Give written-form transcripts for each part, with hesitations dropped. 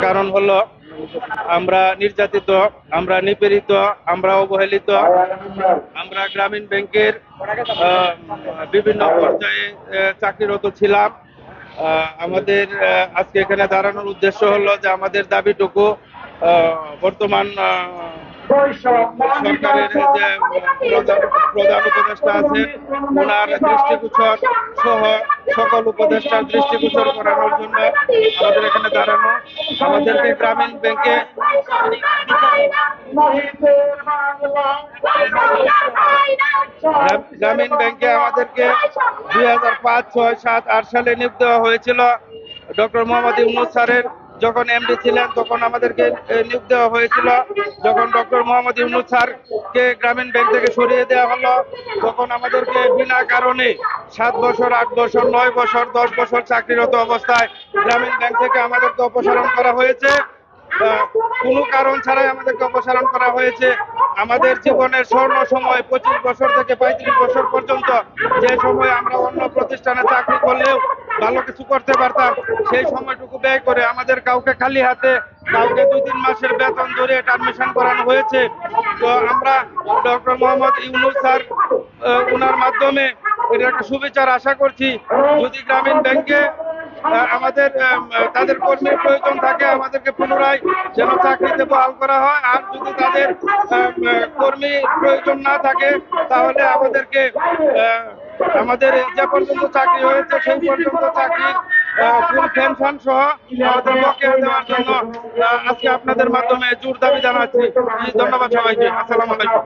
কারণ হলো আমরা নির্যাতিত, আমরা নিপীড়িত, আমরা অবহেলিত। আমরা গ্রামীণ ব্যাংকের বিভিন্ন পর্যায়ে চাকরিরত ছিলাম। আমাদের আজকে এখানে দাঁড়ানোর উদ্দেশ্য হলো যে আমাদের দাবিটুকু বর্তমান সরকারের যে প্রধান উপদেষ্টা আছেন ওনার দৃষ্টিগোচর সহ সকল উপদেষ্টার দৃষ্টিগোচর করানোর জন্য আমাদের এখানে দাঁড়ানো। আমাদেরকে গ্রামীণ ব্যাংকে আমাদেরকে 2005, 6, 7, 8 সালে নিয়োগ দেওয়া হয়েছিল। ডক্টর মোহাম্মদ ইউনূস স্যারের যখন এমডি ছিলেন তখন আমাদেরকে নিয়োগ দেওয়া হয়েছিল। যখন ডক্টর মোহাম্মদ ইউনূস স্যারকে গ্রামীণ ব্যাংক থেকে সরিয়ে দেওয়া হলো তখন আমাদেরকে বিনা কারণে 7 বছর, 8 বছর, 9 বছর, 10 বছর চাকরিরত অবস্থায় গ্রামীণ ব্যাংক থেকে আমাদেরকে অপসারণ করা হয়েছে। কোনো কারণ ছাড়াই আমাদেরকে অপসারণ করা হয়েছে। আমাদের জীবনের স্বর্ণ সময় 25 বছর থেকে 35 বছর পর্যন্ত, যে সময় আমরা অন্য প্রতিষ্ঠানে চাকরি করলেও ভালো কিছু করতে পারতাম, সেই সময়টুকু ব্যয় করে আমাদের কাউকে খালি হাতে, কাউকে 2-3 মাসের বেতন ধরে অ্যাডমিশন করানো হয়েছে। তো আমরা ডক্টর মোহাম্মদ ইউনূস স্যার ওনার মাধ্যমে এটা একটা সুবিচার আশা করছি। যদি গ্রামীণ ব্যাংকে আমাদের তাদের কর্মীর প্রয়োজন থাকে আমাদেরকে পুনরায় যেন চাকরিতে বহাল করা হয়। আর যদি তাদের কর্মী প্রয়োজন না থাকে তাহলে আমাদেরকে আমাদের যে পর্যন্ত চাকরি হয়েছে সেই পর্যন্ত চাকরির ফুল পেনশন সহ আমাদের বকেয়া দেওয়ার জন্য আজকে আপনাদের মাধ্যমে জোর দাবি জানাচ্ছি। ধন্যবাদ সবাইকে। আসসালামু আলাইকুম।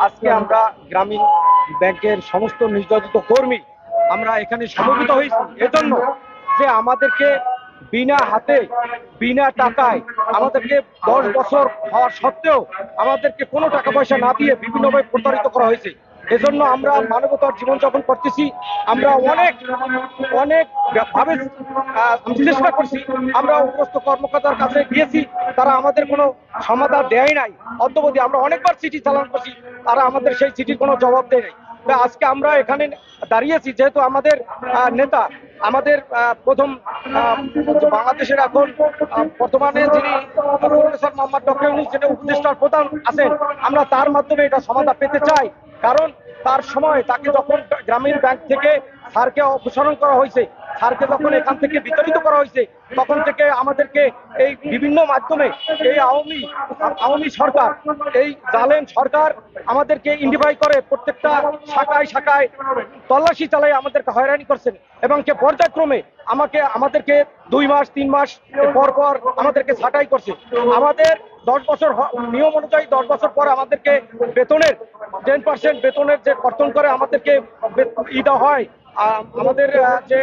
আজকে আমরা গ্রামীণ ব্যাংকের সমস্ত নির্যাতিত কর্মী আমরা এখানে সমবেত হয়েছি এজন্য যে আমাদেরকে বিনা হাতে বিনা টাকায় আমাদেরকে 10 বছর হওয়া সত্ত্বেও আমাদেরকে কোনো টাকা পয়সা না দিয়ে বিভিন্নভাবে প্রতারিত করা হয়েছে। এজন্য আমরা মানবতার জীবনযাপন করতেছি। আমরা অনেক ভাবে চেষ্টা করছি, আমরা উপস্থ কর্মকর্তার কাছে গিয়েছি, তারা আমাদের কোনো সমাধান দেয় নাই। অদ্যবধি আমরা অনেকবার চিঠি চালান করছি, তারা আমাদের সেই চিঠির কোনো জবাব দেয় নাই। আজকে আমরা এখানে দাঁড়িয়েছি যেহেতু আমাদের নেতা, আমাদের প্রথম বাংলাদেশের এখন বর্তমানে যিনি প্রফেসর মোহাম্মদ ডক্টর ইউনূস যিনি উপদেষ্টার প্রধান আছেন, আমরা তার মাধ্যমে এটা সমাধান পেতে চাই। কারণ তার সময় তাকে যখন গ্রামীণ ব্যাংক থেকে স্যারকে অপসারণ করা হয়েছে, স্যারকে যখন এখান থেকে বিতাড়িত করা হয়েছে, তখন থেকে আমাদেরকে এই বিভিন্ন মাধ্যমে এই আওয়ামী সরকার, এই জালেম সরকার আমাদেরকে ইন্ডিফাই করে প্রত্যেকটা শাখায় শাখায় তল্লাশি চালাই আমাদেরকে হয়রানি করছেন এবং কে পর্যায়ক্রমে আমাদেরকে 2 মাস 3 মাস পর পর আমাদেরকে ছাঁটাই করছে। আমাদের 10 বছর নিয়ম অনুযায়ী 10 বছর পর আমাদেরকে বেতনের 10% বেতনের যে কর্তন করে আমাদেরকে ইটা হয়, আমাদের যে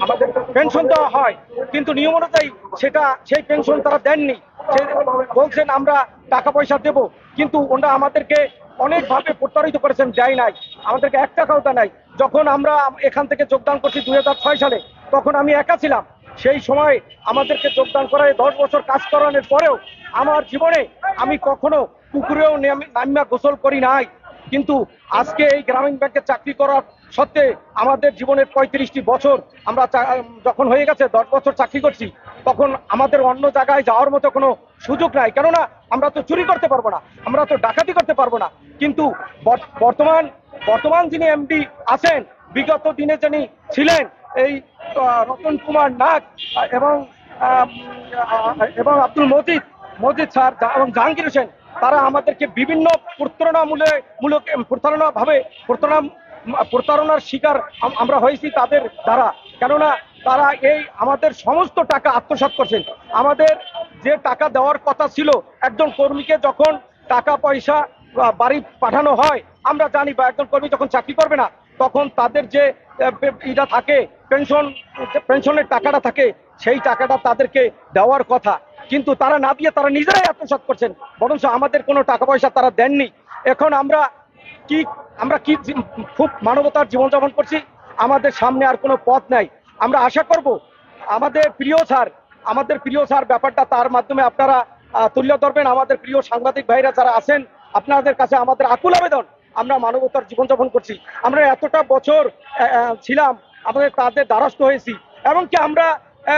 আমাদের পেনশন দেওয়া হয়, কিন্তু নিয়ম অনুযায়ী সেই পেনশন তারা দেননি। বলছেন আমরা টাকা পয়সা দেব, কিন্তু ওনারা আমাদেরকে অনেকভাবে প্রতারিত করেছেন, দেয় নাই, আমাদেরকে 1 টাকাও দেয় নাই। যখন আমরা এখান থেকে যোগদান করছি 2006 সালে, তখন আমি একা ছিলাম। সেই সময় আমাদেরকে যোগদান করায় 10 বছর কাজ করানোর পরেও আমার জীবনে আমি কখনো পুকুরেও নামিয়া গোসল করি নাই। কিন্তু আজকে এই গ্রামীণ ব্যাংকে চাকরি করার সত্ত্বে আমাদের জীবনের 35টি বছর আমরা যখন হয়ে গেছে 10 বছর চাকরি করছি, তখন আমাদের অন্য জায়গায় যাওয়ার মতো কোনো সুযোগ নাই। কেননা আমরা তো চুরি করতে পারবো না, আমরা তো ডাকাতি করতে পারবো না। কিন্তু বর্তমান যিনি এমডি আছেন, বিগত দিনে যিনি ছিলেন এই রতন কুমার নাগ এবং আব্দুল মজিদ স্যার এবং জাহাঙ্গীর হোসেন, তারা আমাদেরকে বিভিন্ন প্রতারণার শিকার আমরা হয়েছি তাদের দ্বারা। কেননা তারা এই আমাদের সমস্ত টাকা আত্মসাৎ করছেন। আমাদের যে টাকা দেওয়ার কথা ছিল, একজন কর্মীকে যখন টাকা পয়সা বাড়ি পাঠানো হয়, আমরা জানি বা একজন কর্মী যখন চাকরি করবে না তখন তাদের যে ইটা থাকে, পেনশনের টাকাটা থাকে, সেই টাকাটা তাদেরকে দেওয়ার কথা, কিন্তু তারা না দিয়ে তারা নিজেরাই আত্মসাৎ করছেন, বরঞ্চ আমাদের কোনো টাকা পয়সা তারা দেননি। এখন আমরা কি খুব মানবতার জীবনযাপন করছি, আমাদের সামনে আর কোনো পথ নাই। আমরা আশা করব আমাদের প্রিয় স্যার ব্যাপারটা তার মাধ্যমে আপনারা তুলে ধরবেন। আমাদের প্রিয় সাংবাদিক ভাইরা যারা আছেন, আপনাদের কাছে আমাদের আকুল আবেদন আমরা মানবতার জীবনযাপন করছি। আমরা এতটা বছর ছিলাম, আমাদের তাদের দ্বারস্থ হয়েছি, এমনকি আমরা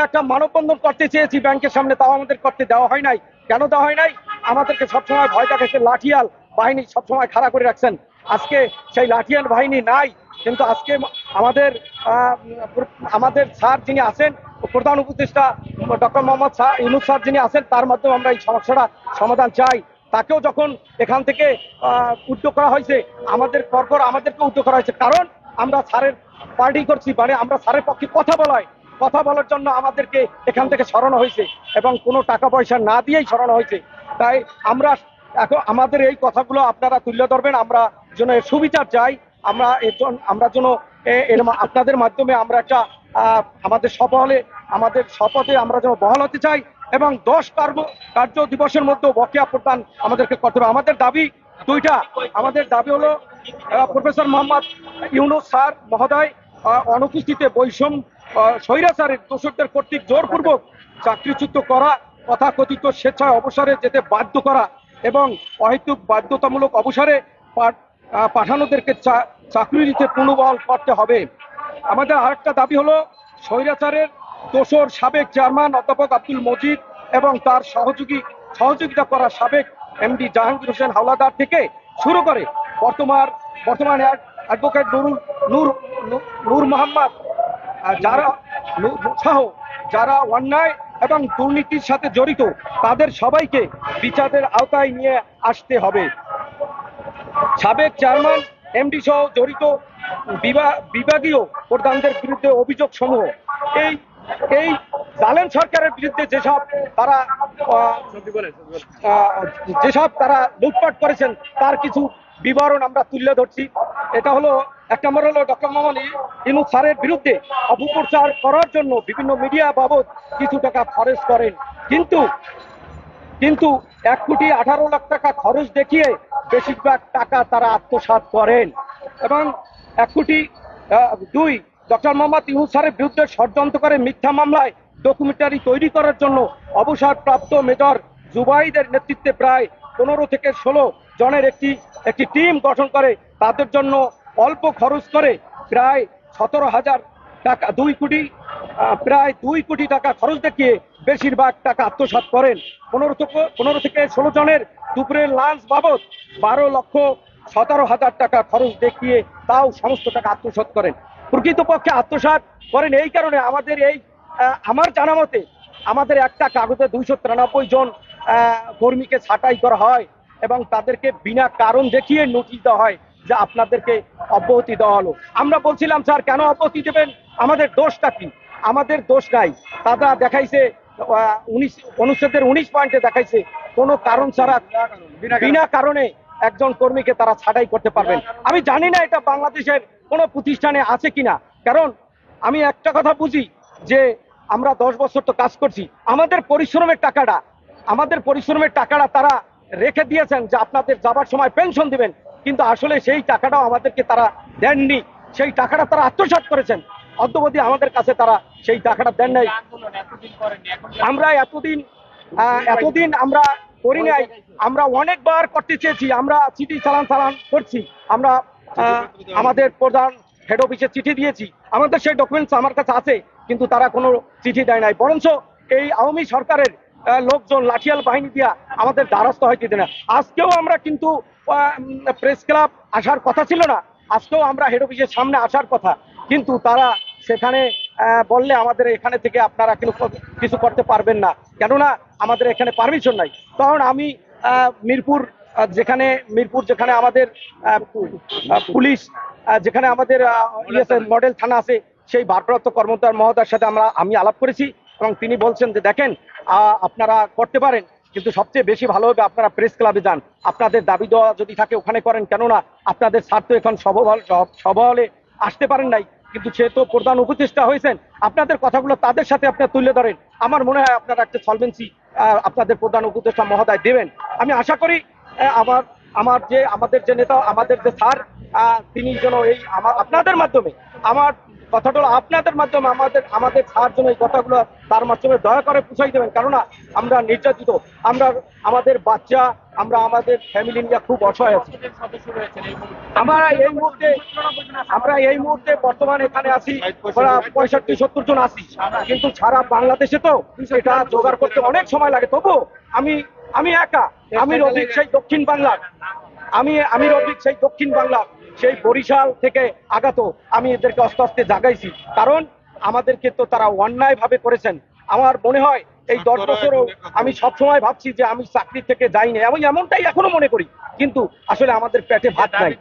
একটা মানববন্ধন করতে চেয়েছি ব্যাংকের সামনে, তাও আমাদের করতে দেওয়া হয় নাই। কেন দেওয়া হয় নাই? আমাদেরকে সবসময় ভয় দেখাচ্ছে, লাঠিয়াল বাহিনী সবসময় খাড়া করে রাখছেন। আজকে সেই লাঠিয়াল বাহিনী নাই, কিন্তু আজকে আমাদের আমাদের স্যার যিনি আছেন, প্রধান উপদেষ্টা ডক্টর মোহাম্মদ ইউনূস স্যার যিনি আছেন, তার মাধ্যমে আমরা এই সমস্যাটা সমাধান চাই। তাকেও যখন এখান থেকে উদ্যোগ করা হয়েছে, আমাদের পরপর আমাদেরকে উদ্যোগ করা হয়েছে, কারণ আমরা স্যারের পার্টি করছি, মানে আমরা স্যারের পক্ষে কথা বলার জন্য আমাদেরকে এখান থেকে সরানো হয়েছে, এবং কোনো টাকা পয়সা না দিয়েই সরানো হয়েছে। তাই আমরা এখন আমাদের এই কথাগুলো আপনারা তুলে ধরবেন, আমরা যেন এর সুবিচার চাই। আমরা যেন আপনাদের মাধ্যমে আমরা একটা আমাদের শপথে আমরা যেন বহাল হতে চাই, এবং 10 কার্য দিবসের মধ্যে বকেয়া প্রদান আমাদেরকে করতে হবে। আমাদের দাবি দুইটা। আমাদের দাবি হলো প্রফেসর মোহাম্মদ ইউনূস স্যার মহোদয় অনুপস্থিতিতে স্বৈরাচারের দোষরদের কর্তৃক জোরপূর্বক চাকরিচ্যুত করা, তথাকথিত স্বেচ্ছায় অবসরে যেতে বাধ্য করা, এবং অহেতুক বাধ্যতামূলক অবসরে পাঠানোদেরকে চাকরি দিতে পুনর্বহাল করতে হবে। আমাদের আরেকটা দাবি হলো স্বৈরাচারের দোসর সাবেক চেয়ারম্যান অধ্যাপক আব্দুল মজিদ এবং তার সহযোগিতা করা সাবেক এমডি জাহাঙ্গীর হোসেন হাওলাদার থেকে শুরু করে বর্তমানে অ্যাডভোকেট নূর মোহাম্মদ যারা অন্যায় এবং দুর্নীতির সাথে জড়িত, তাদের সবাইকে বিচারের আওতায় নিয়ে আসতে হবে। সাবেক চেয়ারম্যান এমডি সহ জড়িত বিভাগীয় প্রধানদের বিরুদ্ধে অভিযোগ সমূহ, এই জালেম সরকারের বিরুদ্ধে যেসব তারা লুটপাট করেছেন, তার কিছু বিবরণ আমরা তুলে ধরছি। এটা হলো, এক নম্বর হলো ডক্টর মোহাম্মদ ইউনূস স্যারের বিরুদ্ধে অপপ্রচার করার জন্য বিভিন্ন মিডিয়া বাবদ কিছু টাকা খরচ করেন, কিন্তু 1,18,00,000 টাকা খরচ দেখিয়ে বেশিরভাগ টাকা তারা আত্মসাৎ করেন। এবং 2 ডক্টর মোহাম্মদ ইউনূস স্যারের বিরুদ্ধে ষড়যন্ত্র করে মিথ্যা মামলায় ডকুমেন্টারি তৈরি করার জন্য অবসরপ্রাপ্ত মেজর জুবাইদের নেতৃত্বে প্রায় 15 থেকে 16 জনের একটি টিম গঠন করে তাদের জন্য অল্প খরচ করে প্রায় 17,000 টাকা প্রায় 2 কোটি টাকা খরচ দেখিয়ে বেশিরভাগ টাকা আত্মসাৎ করেন। 15 থেকে 16 জনের দুপুরের লাঞ্চ বাবদ 12,17,000 টাকা খরচ দেখিয়ে তাও সমস্ত টাকা আত্মসাৎ করেন। প্রকৃতপক্ষে আত্মসাৎ করেন এই কারণে, আমার জানা মতে আমাদের একটা কাগজে 293 জন কর্মীকে ছাঁটাই করা হয়, এবং তাদেরকে বিনা কারণ দেখিয়ে নোটিশ দেওয়া হয় যে আপনাদেরকে অব্যাহতি দেওয়া হলো। আমরা বলছিলাম, স্যার কেন অব্যাহতি দেবেন, আমাদের দোষটা কি? আমাদের দোষ নাই। তারা দেখাইছে অনুচ্ছেদের 19 পয়েন্টে দেখাইছে কোনো কারণ ছাড়া বিনা কারণে একজন কর্মীকে তারা ছাঁটাই করতে পারবেন। আমি জানি না এটা বাংলাদেশের কোনো প্রতিষ্ঠানে আছে কিনা, কারণ আমি একটা কথা বুঝি যে আমরা 10 বছর তো কাজ করছি, আমাদের পরিশ্রমের টাকাটা তারা রেখে দিয়েছেন যে আপনাদের যাবার সময় পেনশন দিবেন, কিন্তু আসলে সেই টাকাটাও আমাদেরকে তারা দেননি। সেই টাকাটা তারা আত্মসাৎ করেছেন, অদ্যবধি আমাদের কাছে তারা সেই টাকাটা দেন নাই। আমরা এতদিন আমরা করি নাই, আমরা অনেকবার করতে চেয়েছি, আমরা চিঠি চালান করছি, আমরা আমাদের প্রধান হেড অফিসে চিঠি দিয়েছি, আমাদের সেই ডকুমেন্টস আমার কাছে আছে, কিন্তু তারা কোনো চিঠি দেয় নাই। বরঞ্চ এই আওয়ামী সরকারের লোকজন লাঠিয়াল বাহিনী দিয়া আমাদের দ্বারস্থ হইতে দেয় না। আজকেও আমরা কিন্তু প্রেস ক্লাব আসার কথা ছিল না, আজকেও আমরা হেড অফিসের সামনে আসার কথা, কিন্তু তারা সেখানে বললে আমাদের এখানে থেকে আপনারা কিছু করতে পারবেন না, কেননা আমাদের এখানে পারমিশন নাই। তখন আমি মিরপুর যেখানে আমাদের পুলিশ, যেখানে আমাদের মডেল থানা আছে, সেই ভারপ্রাপ্ত কর্মকর্তা মহোদয়ের সাথে আমি আলাপ করেছি, এবং তিনি বলছেন যে দেখেন আপনারা করতে পারেন, কিন্তু সবচেয়ে বেশি ভালো হবে আপনারা প্রেস ক্লাবে যান, আপনাদের দাবি দেওয়া যদি থাকে ওখানে করেন, কেননা আপনাদের স্যার তো এখন সভা হলে আসতে পারেন নাই, কিন্তু সে তো প্রধান উপদেষ্টা হয়েছেন, আপনাদের কথাগুলো তাদের সাথে আপনারা তুলে ধরেন। আমার মনে হয় আপনারা একটা সলভেন্সি আপনাদের প্রধান উপদেষ্টা মহোদয় দেবেন। আমি আশা করি আমাদের যে নেতা, আমাদের যে স্যার, তিনি যেন আপনাদের মাধ্যমে, আমার কথাটা হলো আপনাদের মাধ্যমে আমাদের স্যার যেন এই কথাগুলো তার মাধ্যমে দয়া করে পৌঁছাই দেবেন, কেননা আমরা নির্যাতিত, আমাদের বাচ্চা, আমরা আমাদের ফ্যামিলি নিয়ে খুব অসহায় আছি। আমরা এই মুহূর্তে বর্তমানে এখানে আছি 65-70 জন আছি, কিন্তু সারা বাংলাদেশে তো এটা জোগাড় করতে অনেক সময় লাগে। তবু আমি একা, আমি রফিক সেই দক্ষিণ বাংলার, আমি রফিক সেই দক্ষিণ বাংলার, সেই বরিশাল থেকে আগত আমি এদেরকে আস্তে আস্তে জাগাইছি, কারণ আমাদেরকে তো তারা অন্যায় ভাবে করেছেন। আমার মনে হয় এই 10 বছরও আমি সবসময় ভাবছি যে আমি চাকরি থেকে যাইনি, আমি এমনটাই এখনো মনে করি, কিন্তু আসলে আমাদের পেটে ভাত নাই।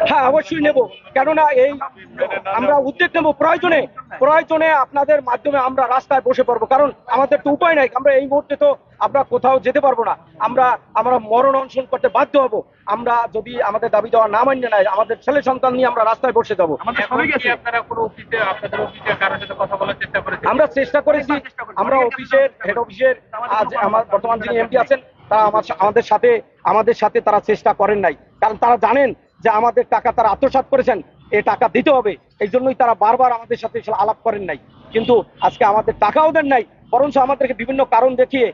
হ্যাঁ, অবশ্যই নেব, কেননা এই আমরা উদ্যোগ নেব, প্রয়োজনে আপনাদের মাধ্যমে আমরা রাস্তায় বসে পড়বো, কারণ আমাদের তো উপায় নাই। আমরা এই মুহূর্তে তো আমরা কোথাও যেতে পারবো না, আমরা মরণ অনশন করতে বাধ্য হব। আমরা যদি আমাদের দাবি দেওয়া না মান্য নেয়, আমাদের ছেলে সন্তান নিয়ে আমরা রাস্তায় বসে যাবো। আমরা চেষ্টা করেছি, আমরা হেড অফিসের আজ আমার বর্তমান যিনি এমপি আছেন তারা আমাদের সাথে তারা চেষ্টা করেন নাই, কারণ তারা জানেন যে আমাদের টাকা তারা আত্মসাৎ করেছেন, এই টাকা দিতে হবে, এই জন্যই তারা বারবার আমাদের সাথে আলাপ করেন নাই। কিন্তু আজকে আমাদের টাকাও দেন নাই, বরঞ্চ আমাদেরকে বিভিন্ন কারণ দেখিয়ে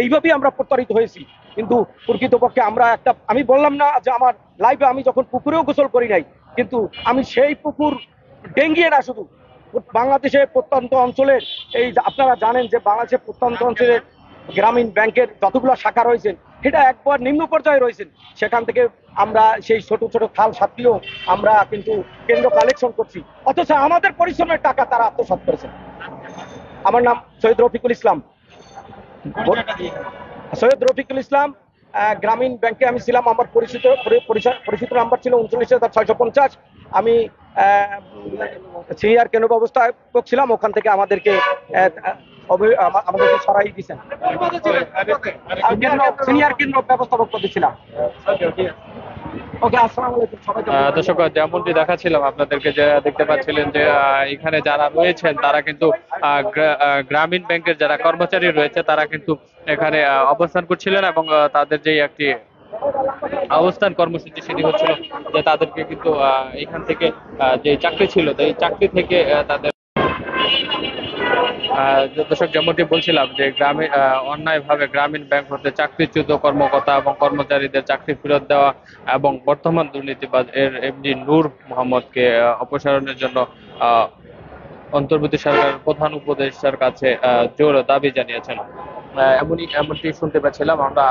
এইভাবেই আমরা প্রতারিত হয়েছি। কিন্তু প্রকৃতপক্ষে আমি বললাম না যে আমার লাইফে আমি যখন পুকুরেও গোসল করি নাই, কিন্তু আমি সেই পুকুর ডেঙ্গিয়ে না, শুধু বাংলাদেশের প্রত্যন্ত অঞ্চলের আপনারা জানেন যে বাংলাদেশের প্রত্যন্ত অঞ্চলের গ্রামীণ ব্যাংকের যতগুলো শাখা রয়েছেন সেটা একবার নিম্ন পর্যায়ে রয়েছেন, সেখান থেকে আমরা সেই ছোট ছোট খাল সাথীও আমরা কিন্তু কেন্দ্র কালেকশন করছি, অথচ আমাদের পরিশ্রমের টাকা তারা আত্মসাৎ করেছেন। আমার নাম সৈয়দ রফিকুল ইসলাম। গ্রামীণ ব্যাংকে আমি ছিলাম, আমার পরিচিত নাম্বার ছিল 39,650। আমি সিনিয়র কেন্দ্র ব্যবস্থাপক ছিলাম, ওখান থেকে আমাদেরকে সরাই দিয়েছেন, সিনিয়র কেন্দ্র ব্যবস্থাপক পদে ছিলাম। দর্শক, যেমনটি দেখাচ্ছিলাম আপনাদেরকে, যে দেখতে পাচ্ছিলেন যে এখানে যারা রয়েছেন তারা কিন্তু গ্রামীণ ব্যাংকের যারা কর্মচারী রয়েছে তারা কিন্তু এখানে অবস্থান করছিলেন, এবং তাদের যে একটি অবস্থান কর্মসূচি সেটি হচ্ছিল যে তাদেরকে কিন্তু এখান থেকে যে চাকরি ছিল এই চাকরি থেকে তাদের দর্শক, যেমনটি বলছিলাম যে অন্যায়ভাবে গ্রামীণ ব্যাংক হতে চাকরিচ্যুত কর্মকর্তা এবং কর্মচারীদের চাকরি ফেরত দেওয়া এবং বর্তমান দুর্নীতিবাজ এমডি নূর মোহাম্মদকে অপসারণের জন্য অন্তর্বর্তী সরকারের প্রধান উপদেষ্টার কাছে জোর দাবি জানিয়েছেন। এমনটি শুনতে পাচ্ছিলাম আমরা।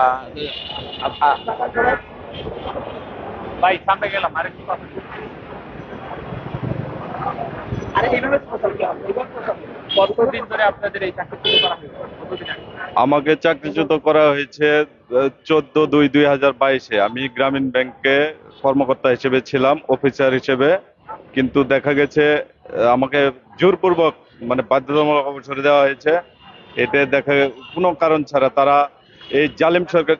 ভাই সামনে গেলাম আরেকটু কথা। কতদিন ধরে আপনাদের এই চাকরিচ্যুত করা হয়েছে? আমাকে চাকরিচ্যুত করা হয়েছে 14/2/2022-এ। আমি গ্রামীণ ব্যাংকে কর্মকর্তা হিসেবে ছিলাম, অফিসার হিসেবে, কিন্তু দেখা গেছে আমাকে জোরপূর্বক মানে বাধ্যতামূলক অবসরে দেওয়া হয়েছে। এতে দেখা কোনো কারণ ছাড়া তারা এই জালিম সরকার।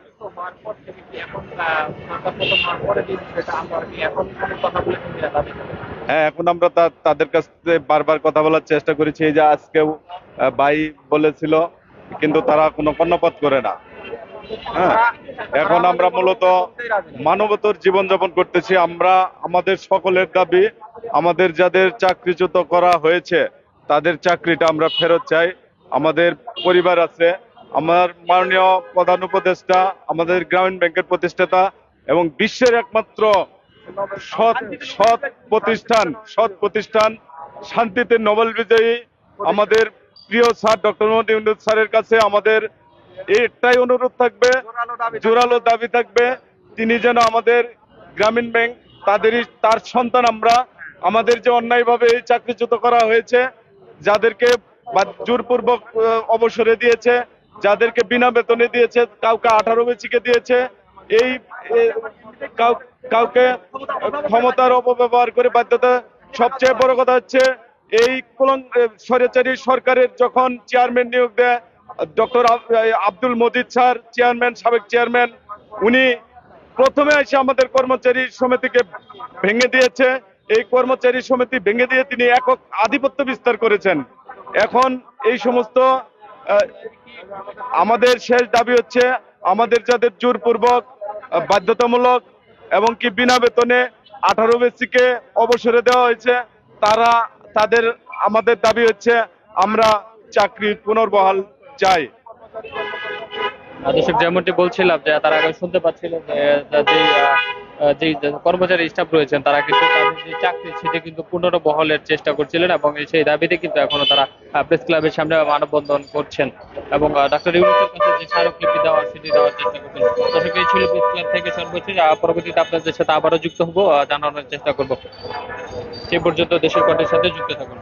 হ্যাঁ, এখন আমরা তাদের কাছ থেকে বারবার কথা বলার চেষ্টা করেছি, এই যে আজকেও ভাই বলেছিল, কিন্তু তারা কোনো কর্ণপাত করে না। হ্যাঁ, এখন আমরা মূলত মানবতার জীবনযাপন করতেছি। আমরা আমাদের সকলের দাবি, আমাদের যাদের চাকরিচ্যুত করা হয়েছে তাদের চাকরিটা আমরা ফেরত চাই। আমাদের পরিবার আছে, আমার মাননীয় প্রধান উপদেষ্টা, আমাদের গ্রামীণ ব্যাংকের প্রতিষ্ঠাতা এবং বিশ্বের একমাত্র সৎ প্রতিষ্ঠান শান্তিতে নোবেল বিজয়ী আমাদের প্রিয় স্যার ডক্টর মোহাম্মদ ইউনূস স্যারের কাছে আমাদের একটাই অনুরোধ থাকবে, জোরালো দাবি থাকবে, তিনি যেন আমাদের গ্রামীণ ব্যাংক তার সন্তান আমরা, আমাদের যে অন্যায়ভাবে এই চাকরিচ্যুত করা হয়েছে, যাদেরকে জোরপূর্বক অবসরে দিয়েছে, যাদেরকে বিনা বেতনে দিয়েছে, কাউকে 18 বেচিকে দিয়েছে, এই কাউকে ক্ষমতার অপব্যবহার করে বাধ্যতা। সবচেয়ে বড় কথা হচ্ছে এই স্বৈরাচারী সরকারের যখন চেয়ারম্যান নিয়োগ দেয় ডক্টর আব্দুল মজিদ স্যার, সাবেক চেয়ারম্যান, উনি প্রথমে এসে আমাদের কর্মচারী সমিতিকে ভেঙে দিয়েছে। এই কর্মচারী সমিতি ভেঙে দিয়ে তিনি একক আধিপত্য বিস্তার করেছেন। এখন এই সমস্ত আমাদের শেষ দাবি হচ্ছে, আমাদের যাদের জোরপূর্বক বাধ্যতামূলক এবং কি বিনা বেতনে 18 বেসিকে অবসরে দেওয়া হয়েছে, আমাদের দাবি হচ্ছে আমরা চাকরি পুনর্বহাল চাই। দর্শক যেমনটি বলছিলাম যে তারা আগে শুনতে পাচ্ছিলেন যে কর্মচারী স্টাফ রয়েছেন তারা কিন্তু তাদের যে চাকরি সেটি কিন্তু পুনর্বহলের চেষ্টা করছিলেন এবং সেই দাবিতে কিন্তু এখনো তারা প্রেস ক্লাবের সামনে মানববন্ধন করছেন এবং ডক্টর ইউনূসের কাছে যে স্মারকলিপি দেওয়ার সেটি দেওয়ার চেষ্টা করছেন। দর্শক এই ছিল প্রেস ক্লাব থেকে সর্বোচ্চ পরবর্তীতে আপনাদের সাথে আবারও যুক্ত হবো, জানানোর চেষ্টা করব। সে পর্যন্ত দেশের কণ্ঠের সাথে যুক্ত থাকুন।